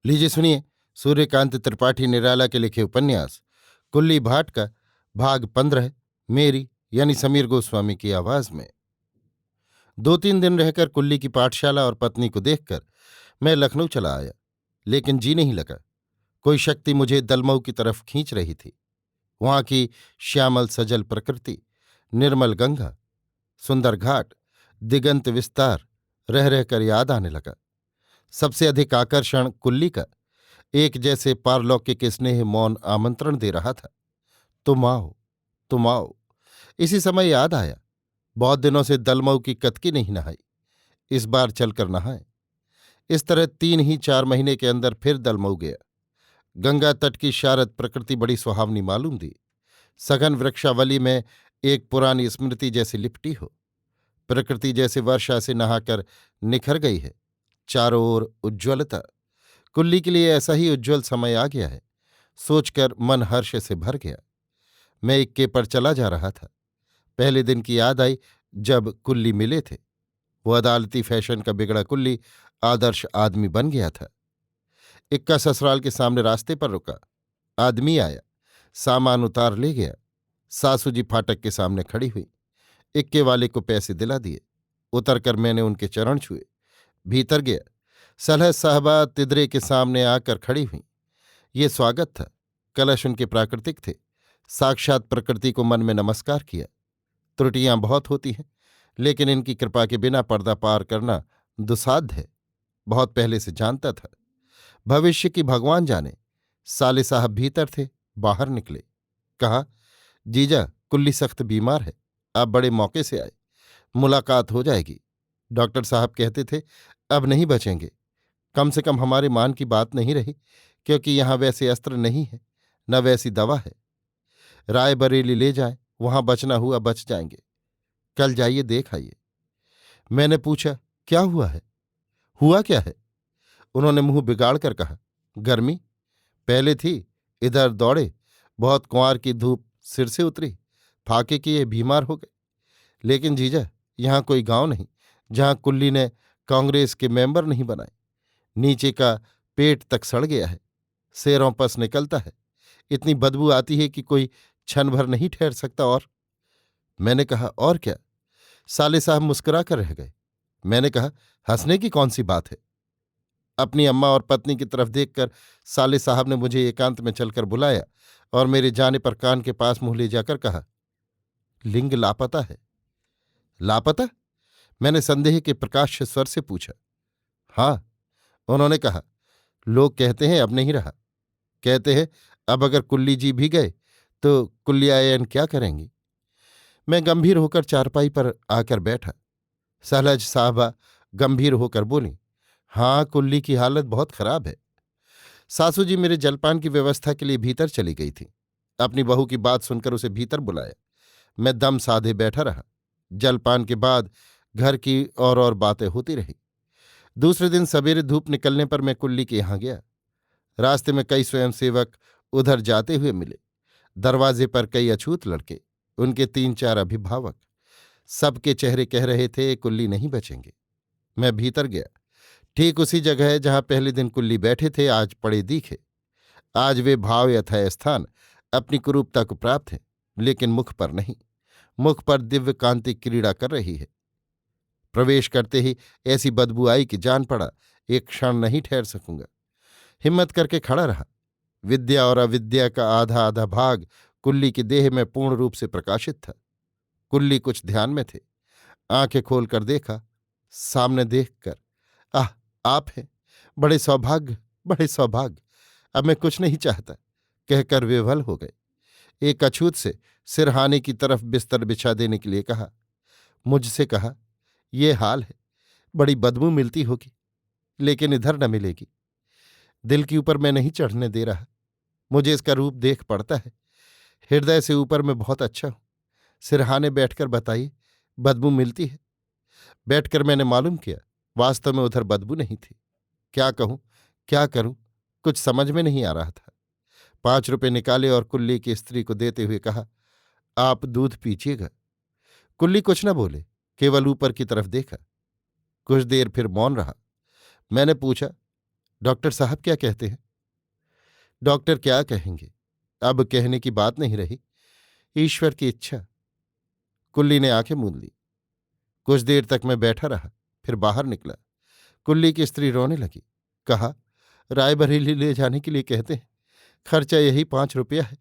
लीजिए सुनिए। सूर्यकांत त्रिपाठी निराला के लिखे उपन्यास कुल्ली भाट का भाग 15 मेरी यानी समीर गोस्वामी की आवाज में। 2-3 दिन रहकर कुल्ली की पाठशाला और पत्नी को देखकर मैं लखनऊ चला आया, लेकिन जी नहीं लगा। कोई शक्ति मुझे दलमऊ की तरफ खींच रही थी। वहां की श्यामल सजल प्रकृति, निर्मल गंगा, सुंदर घाट, दिगंत विस्तार रह रहकर याद आने लगा। सबसे अधिक आकर्षण कुल्ली का एक जैसे पारलौकिक स्नेह मौन आमंत्रण दे रहा था। तुम आओ, तुम आओ। इसी समय याद आया, बहुत दिनों से दलमऊ की कतकी नहीं नहाई, इस बार चलकर नहाए। इस तरह 3 ही 4 महीने के अंदर फिर दलमऊ गया। गंगा तट की शारद प्रकृति बड़ी सुहावनी मालूम दी। सघन वृक्षावली में एक पुरानी स्मृति जैसी लिपटी हो। प्रकृति जैसे वर्षा से नहाकर निखर गई है। चारों ओर उज्ज्वलता। कुल्ली के लिए ऐसा ही उज्ज्वल समय आ गया है, सोचकर मन हर्ष से भर गया। मैं इक्के पर चला जा रहा था। पहले दिन की याद आई जब कुल्ली मिले थे। वो अदालती फैशन का बिगड़ा कुल्ली आदर्श आदमी बन गया था। इक्का ससुराल के सामने रास्ते पर रुका। आदमी आया, सामान उतार ले गया। सासू जी फाटक के सामने खड़ी हुई। इक्के वाले को पैसे दिला दिए। उतरकर मैंने उनके चरण छुए। भीतर गया। सलह साहबा तिदरे के सामने आकर खड़ी हुई। ये स्वागत था। कलश उनके प्राकृतिक थे। साक्षात प्रकृति को मन में नमस्कार किया। त्रुटियां बहुत होती हैं, लेकिन इनकी कृपा के बिना पर्दा पार करना दुसाध्य है। बहुत पहले से जानता था। भविष्य की भगवान जाने। साले साहब भीतर थे, बाहर निकले। कहा, जीजा कुल्ली सख्त बीमार है, आप बड़े मौके से आए, मुलाकात हो जाएगी। डॉक्टर साहब कहते थे अब नहीं बचेंगे। कम से कम हमारे मान की बात नहीं रही, क्योंकि यहां वैसे अस्त्र नहीं है, न वैसी दवा है। रायबरेली ले जाएं, वहां बचना हुआ बच जाएंगे। कल जाइए देख आइए। मैंने पूछा, क्या हुआ है? हुआ क्या है? उन्होंने मुंह बिगाड़ कर कहा, गर्मी पहले थी, इधर दौड़े, बहुत कुंवार की धूप सिर से उतरी, फाके किए बीमार हो गए। लेकिन जीजा, यहां कोई गांव नहीं जहां कुल्ली ने कांग्रेस के मेंबर नहीं बनाए। नीचे का पेट तक सड़ गया है, सेरों पस निकलता है, इतनी बदबू आती है कि कोई क्षण भर नहीं ठहर सकता। और मैंने कहा, और क्या? साले साहब मुस्कुरा कर रह गए। मैंने कहा, हंसने की कौन सी बात है? अपनी अम्मा और पत्नी की तरफ देखकर साले साहब ने मुझे एकांत में चलकर बुलाया और मेरे जाने पर कान के पास मुंह ले जाकर कहा, लिंग लापता है। लापता? मैंने संदेह के प्रकाश्य स्वर से पूछा। हाँ, उन्होंने कहा, लोग कहते हैं अब नहीं रहा। कहते हैं अब अगर कुल्ली जी भी गए तो कुल्लियायन क्या करेंगी? मैं गंभीर होकर चारपाई पर आकर बैठा। सहलज साहबा गंभीर होकर बोली, हाँ, कुल्ली की हालत बहुत खराब है। सासू जी मेरे जलपान की व्यवस्था के लिए भीतर चली गई थी। अपनी बहू की बात सुनकर उसे भीतर बुलाया। मैं दम साधे बैठा रहा। जलपान के बाद घर की और बातें होती रही। दूसरे दिन सवेरे धूप निकलने पर मैं कुल्ली के यहां गया। रास्ते में कई स्वयंसेवक उधर जाते हुए मिले। दरवाजे पर कई अछूत लड़के, उनके 3-4 अभिभावक। सबके चेहरे कह रहे थे कुल्ली नहीं बचेंगे। मैं भीतर गया। ठीक उसी जगह है जहां पहले दिन कुल्ली बैठे थे, आज पड़े दिखे। आज वे भाव यथास्थान अपनी कुरूपता को प्राप्त है, लेकिन मुख पर नहीं। मुख पर दिव्य कांति क्रीड़ा कर रही है। प्रवेश करते ही ऐसी बदबू आई कि जान पड़ा एक क्षण नहीं ठहर सकूंगा। हिम्मत करके खड़ा रहा। विद्या और अविद्या का आधा आधा भाग कुल्ली की देह में पूर्ण रूप से प्रकाशित था। कुल्ली कुछ ध्यान में थे। आंखें खोलकर देखा। सामने देखकर, आह, आप हैं, बड़े सौभाग्य, बड़े सौभाग्य, अब मैं कुछ नहीं चाहता, कहकर विवल हो गए। एक अछूत से सिरहाने की तरफ बिस्तर बिछा देने के लिए कहा। मुझसे कहा, ये हाल है, बड़ी बदबू मिलती होगी, लेकिन इधर न मिलेगी। दिल के ऊपर मैं नहीं चढ़ने दे रहा। मुझे इसका रूप देख पड़ता है। हृदय से ऊपर मैं बहुत अच्छा हूं। सिरहाने बैठकर बताइए, बदबू मिलती है? बैठकर मैंने मालूम किया, वास्तव में उधर बदबू नहीं थी। क्या कहूं, क्या करूं, कुछ समझ में नहीं आ रहा था। 5 रुपए निकाले और कुल्ली की स्त्री को देते हुए कहा, आप दूध पीजिएगा। कुल्ली कुछ न बोले, केवल ऊपर की तरफ देखा। कुछ देर फिर मौन रहा। मैंने पूछा, डॉक्टर साहब क्या कहते हैं? डॉक्टर क्या कहेंगे? अब कहने की बात नहीं रही। ईश्वर की इच्छा। कुल्ली ने आंखें मूंद ली। कुछ देर तक मैं बैठा रहा, फिर बाहर निकला। कुल्ली की स्त्री रोने लगी। कहा, रायबरेली ले जाने के लिए कहते हैं। खर्चा यही 5 रुपया है।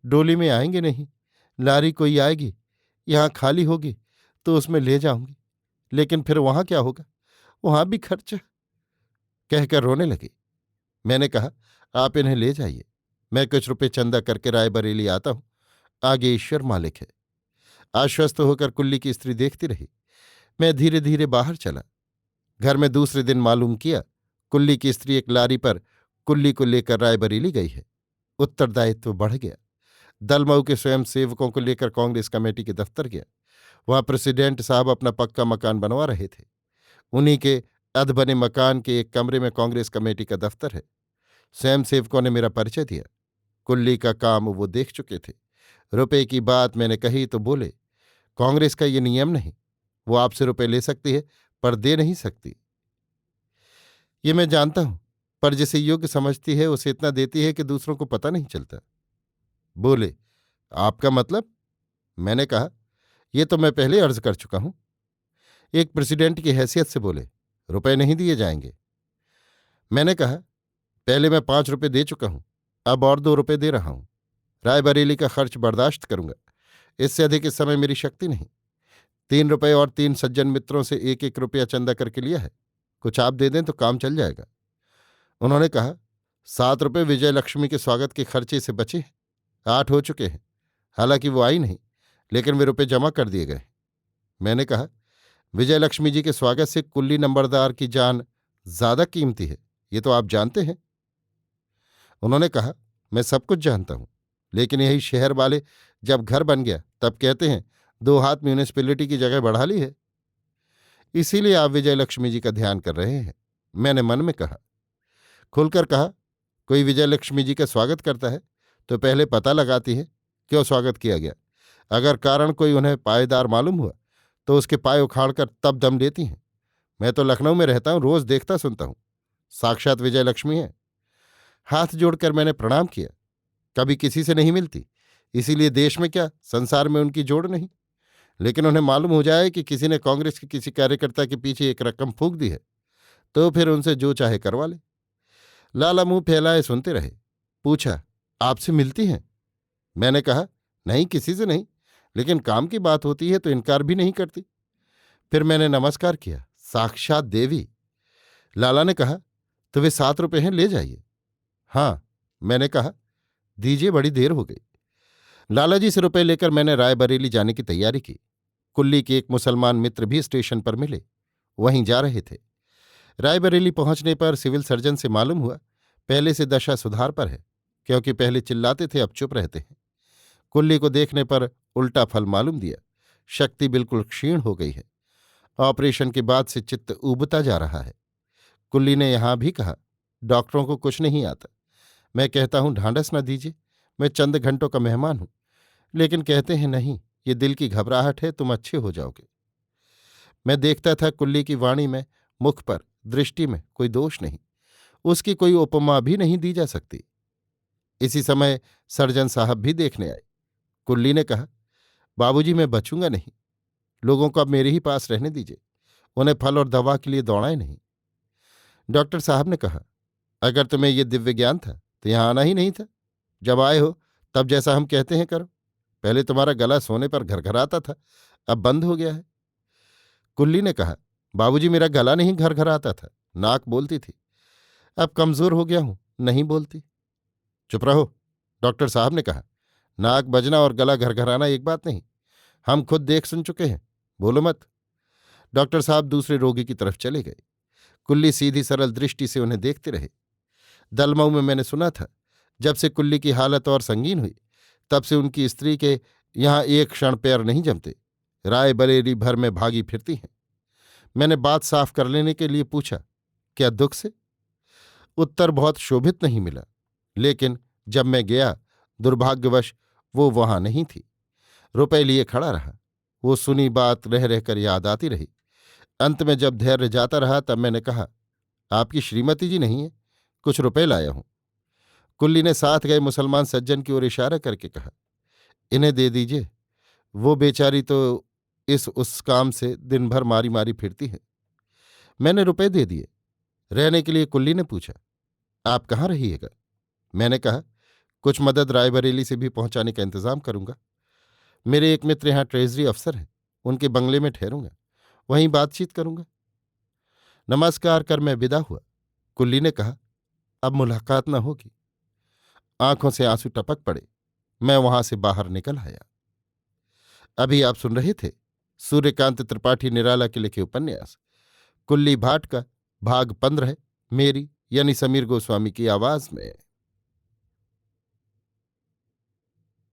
डोली में आएंगे नहीं। लारी कोई आएगी, यहां खाली होगी तो उसमें ले जाऊंगी। लेकिन फिर वहां क्या होगा? वहां भी खर्चा। कहकर रोने लगी। मैंने कहा, आप इन्हें ले जाइए। मैं कुछ रुपए चंदा करके रायबरेली आता हूं। आगे ईश्वर मालिक है। आश्वस्त होकर कुल्ली की स्त्री देखती रही। मैं धीरे धीरे बाहर चला। घर में दूसरे दिन मालूम किया, कुल्ली की स्त्री एक लारी पर कुल्ली को लेकर रायबरेली गई है। उत्तरदायित्व बढ़ गया। दलमऊ के स्वयं सेवकों को लेकर कांग्रेस कमेटी के दफ्तर गया। वहां प्रेसिडेंट साहब अपना पक्का मकान बनवा रहे थे। उन्हीं के अधबने मकान के एक कमरे में कांग्रेस कमेटी का दफ्तर है। स्वयं सेवकों ने मेरा परिचय दिया। कुल्ली का काम वो देख चुके थे। रुपए की बात मैंने कही तो बोले, कांग्रेस का ये नियम नहीं। वो आपसे रुपए ले सकती है पर दे नहीं सकती। ये मैं जानता हूं, पर जिसे योग्य समझती है उसे इतना देती है कि दूसरों को पता नहीं चलता। बोले, आपका मतलब? मैंने कहा, यह तो मैं पहले अर्ज कर चुका हूं। एक प्रेसिडेंट की हैसियत से बोले, रुपए नहीं दिए जाएंगे। मैंने कहा, पहले मैं 5 रुपए दे चुका हूं, अब और 2 रुपए दे रहा हूं। रायबरेली का खर्च बर्दाश्त करूंगा, इससे अधिक इस समय मेरी शक्ति नहीं। 3 रुपए और 3 सज्जन मित्रों से 1-1 रुपया चंदा करके लिया है। कुछ आप दे दें तो काम चल जाएगा। उन्होंने कहा, 7 रुपए विजय लक्ष्मी के स्वागत के खर्चे से बचे हैं। 8 हो चुके हैं। हालांकि वो आई नहीं, लेकिन वे रुपए जमा कर दिए गए। मैंने कहा, विजय लक्ष्मी जी के स्वागत से कुल्ली नंबरदार की जान ज्यादा कीमती है, ये तो आप जानते हैं। उन्होंने कहा, मैं सब कुछ जानता हूं, लेकिन यही शहर वाले जब घर बन गया तब कहते हैं 2 हाथ म्यूनिसिपैलिटी की जगह बढ़ा ली है। इसीलिए आप विजय लक्ष्मी जी का ध्यान कर रहे हैं। मैंने मन में कहा। खुलकर कहा, कोई विजय लक्ष्मी जी का स्वागत करता है तो पहले पता लगाती है क्यों स्वागत किया गया। अगर कारण कोई उन्हें पायेदार मालूम हुआ तो उसके पाय उखाड़कर तब दम लेती हैं। मैं तो लखनऊ में रहता हूं, रोज देखता सुनता हूं। साक्षात विजय लक्ष्मी है। हाथ जोड़कर मैंने प्रणाम किया। कभी किसी से नहीं मिलती, इसीलिए देश में क्या संसार में उनकी जोड़ नहीं। लेकिन उन्हें मालूम हो जाए कि किसी ने कांग्रेस के किसी कार्यकर्ता के पीछे एक रकम फूंक दी है तो फिर उनसे जो चाहे करवा ले। लाला मुंह फैलाए सुनते रहे। पूछा, आपसे मिलती हैं? मैंने कहा, नहीं, किसी से नहीं, लेकिन काम की बात होती है तो इनकार भी नहीं करती। फिर मैंने नमस्कार किया। साक्षात देवी। लाला ने कहा, तो वे 7 रुपए हैं, ले जाइए। हाँ, मैंने कहा, दीजिए, बड़ी देर हो गई। लाला जी से रुपए लेकर मैंने रायबरेली जाने की तैयारी की। कुल्ली के एक मुसलमान मित्र भी स्टेशन पर मिले, वहीं जा रहे थे। रायबरेली पहुंचने पर सिविल सर्जन से मालूम हुआ पहले से दशा सुधार पर है, क्योंकि पहले चिल्लाते थे अब चुप रहते हैं। कुल्ली को देखने पर उल्टा फल मालूम दिया। शक्ति बिल्कुल क्षीण हो गई है। ऑपरेशन के बाद से चित्त ऊबता जा रहा है। कुल्ली ने यहां भी कहा, डॉक्टरों को कुछ नहीं आता। मैं कहता हूं ढांढस न दीजिए, मैं चंद घंटों का मेहमान हूं। लेकिन कहते हैं नहीं, ये दिल की घबराहट है, तुम अच्छे हो जाओगे। मैं देखता था कुल्ली की वाणी में, मुख पर, दृष्टि में कोई दोष नहीं। उसकी कोई उपमा भी नहीं दी जा सकती। इसी समय सर्जन साहब भी देखने आए। कुल्ली ने कहा, बाबूजी, मैं बचूंगा नहीं। लोगों को अब मेरे ही पास रहने दीजिए। उन्हें फल और दवा के लिए दौड़ाए नहीं। डॉक्टर साहब ने कहा, अगर तुम्हें ये दिव्य ज्ञान था तो यहां आना ही नहीं था। जब आए हो तब जैसा हम कहते हैं करो। पहले तुम्हारा गला सोने पर घरघराता था, अब बंद हो गया है। कुल्ली ने कहा, बाबूजी, मेरा गला नहीं घरघराता था, नाक बोलती थी। अब कमजोर हो गया हूं, नहीं बोलती। चुप रहो, डॉक्टर साहब ने कहा। नाक बजना और गला घरघराना एक बात नहीं। हम खुद देख सुन चुके हैं, बोलो मत। डॉक्टर साहब दूसरे रोगी की तरफ चले गए। कुल्ली सीधी सरल दृष्टि से उन्हें देखते रहे। दलमऊ में मैंने सुना था, जब से कुल्ली की हालत और संगीन हुई तब से उनकी स्त्री के यहां एक क्षण पैर नहीं जमते। रायबरेली भर में भागी फिरती हैं। मैंने बात साफ कर लेने के लिए पूछा, क्या दुख से? उत्तर बहुत शोभित नहीं मिला, लेकिन जब मैं गया दुर्भाग्यवश वो वहां नहीं थी। रुपए लिए खड़ा रहा। वो सुनी बात रह रहकर याद आती रही। अंत में जब धैर्य जाता रहा तब मैंने कहा, आपकी श्रीमती जी नहीं है, कुछ रुपए लाया हूं। कुल्ली ने साथ गए मुसलमान सज्जन की ओर इशारा करके कहा, इन्हें दे दीजिए। वो बेचारी तो इस उस काम से दिन भर मारी मारी फिरती है। मैंने रुपए दे दिए। रहने के लिए कुल्ली ने पूछा, आप कहाँ रहिएगा? मैंने कहा, कुछ मदद रायबरेली से भी पहुंचाने का इंतजाम करूंगा। मेरे एक मित्र यहाँ ट्रेजरी अफसर हैं, उनके बंगले में ठहरूंगा, वहीं बातचीत करूंगा। नमस्कार कर मैं विदा हुआ। कुल्ली ने कहा, अब मुलाकात न होगी। आंखों से आंसू टपक पड़े। मैं वहां से बाहर निकल आया। अभी आप सुन रहे थे सूर्यकांत त्रिपाठी निराला के लिखे उपन्यास कुल्ली भाट का भाग 15, मेरी यानी समीर गोस्वामी की आवाज में।